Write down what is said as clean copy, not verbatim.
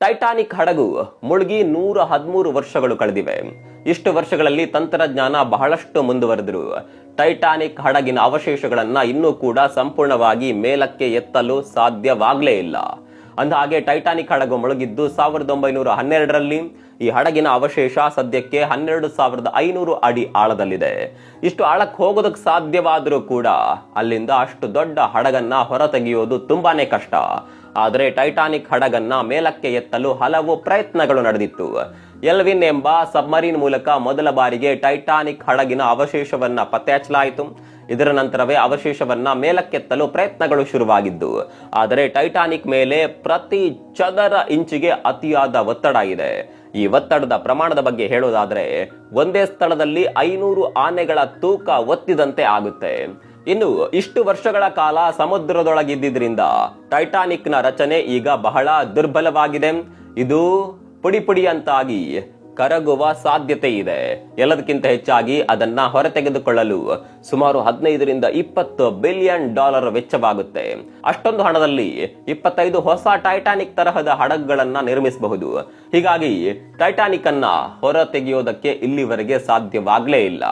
Titanic ಹಡಗು ಮುಳುಗಿ 113 ವರ್ಷಗಳು ಕಳೆದಿವೆ. ಇಷ್ಟು ವರ್ಷಗಳಲ್ಲಿ ತಂತ್ರಜ್ಞಾನ ಬಹಳಷ್ಟು ಮುಂದುವರೆದ್ರು ಟೈಟಾನಿಕ್ ಹಡಗಿನ ಅವಶೇಷಗಳನ್ನ ಇನ್ನೂ ಕೂಡ ಸಂಪೂರ್ಣವಾಗಿ ಮೇಲಕ್ಕೆ ಎತ್ತಲು ಸಾಧ್ಯವಾಗಲೇ ಇಲ್ಲ. ಅಂದಹಾಗೆ ಟೈಟಾನಿಕ್ ಹಡಗು ಮುಳುಗಿದ್ದು 1912ರಲ್ಲಿ. ಈ ಹಡಗಿನ ಅವಶೇಷ ಸದ್ಯಕ್ಕೆ 12,500 ಅಡಿ ಆಳದಲ್ಲಿದೆ. ಇಷ್ಟು ಆಳಕ್ಕೆ ಹೋಗೋದಕ್ಕೆ ಸಾಧ್ಯವಾದರೂ ಕೂಡ ಅಲ್ಲಿಂದ ಅಷ್ಟು ದೊಡ್ಡ ಹಡಗನ್ನ ಹೊರತೆಗೆಯೋದು ತುಂಬಾನೇ ಕಷ್ಟ. ಆದರೆ ಟೈಟಾನಿಕ್ ಹಡಗನ್ನ ಮೇಲಕ್ಕೆ ಎತ್ತಲು ಹಲವು ಪ್ರಯತ್ನಗಳು ನಡೆದಿತ್ತು. ಎಲ್ವಿನ್ ಎಂಬ ಸಬ್ಮರೀನ್ ಮೂಲಕ ಮೊದಲ ಬಾರಿಗೆ ಟೈಟಾನಿಕ್ ಹಡಗಿನ ಅವಶೇಷವನ್ನ ಪತ್ತೆ ಹಚ್ಚಲಾಯಿತು. ಇದರ ನಂತರವೇ ಅವಶೇಷವನ್ನ ಮೇಲಕ್ಕೆತ್ತಲು ಪ್ರಯತ್ನಗಳು ಶುರುವಾಗಿದ್ದು. ಆದರೆ ಟೈಟಾನಿಕ್ ಮೇಲೆ ಪ್ರತಿ ಚದರ ಇಂಚಿಗೆ ಅತಿಯಾದ ಒತ್ತಡ ಇದೆ. ಈ ಒತ್ತಡದ ಪ್ರಮಾಣದ ಬಗ್ಗೆ ಹೇಳೋದಾದ್ರೆ ಒಂದೇ ಸ್ಥಳದಲ್ಲಿ 500 ಆನೆಗಳ ತೂಕ ಒತ್ತಿದಂತೆ ಆಗುತ್ತೆ. ಇನ್ನು ಇಷ್ಟು ವರ್ಷಗಳ ಕಾಲ ಸಮುದ್ರದೊಳಗಿದ್ದರಿಂದ ಟೈಟಾನಿಕ್ನ ರಚನೆ ಈಗ ಬಹಳ ದುರ್ಬಲವಾಗಿದೆ. ಇದು ಪುಡಿ ಪುಡಿ ಅಂತಾಗಿ ಕರಗುವ ಸಾಧ್ಯತೆ ಇದೆ. ಎಲ್ಲದಕ್ಕಿಂತ ಹೆಚ್ಚಾಗಿ ಅದನ್ನ ಹೊರತೆಗೆದುಕೊಳ್ಳಲು ಸುಮಾರು 15ರಿಂದ 20 ಬಿಲಿಯನ್ ಡಾಲರ್ ವೆಚ್ಚವಾಗುತ್ತೆ. ಅಷ್ಟೊಂದು ಹಣದಲ್ಲಿ 25 ಹೊಸ ಟೈಟಾನಿಕ್ ತರಹದ ಹಡಗುಗಳನ್ನ ನಿರ್ಮಿಸಬಹುದು. ಹೀಗಾಗಿ ಟೈಟಾನಿಕ್ ಅನ್ನ ಹೊರತೆಗೆಯೋದಕ್ಕೆ ಇಲ್ಲಿವರೆಗೆ ಸಾಧ್ಯವಾಗಲೇ ಇಲ್ಲ.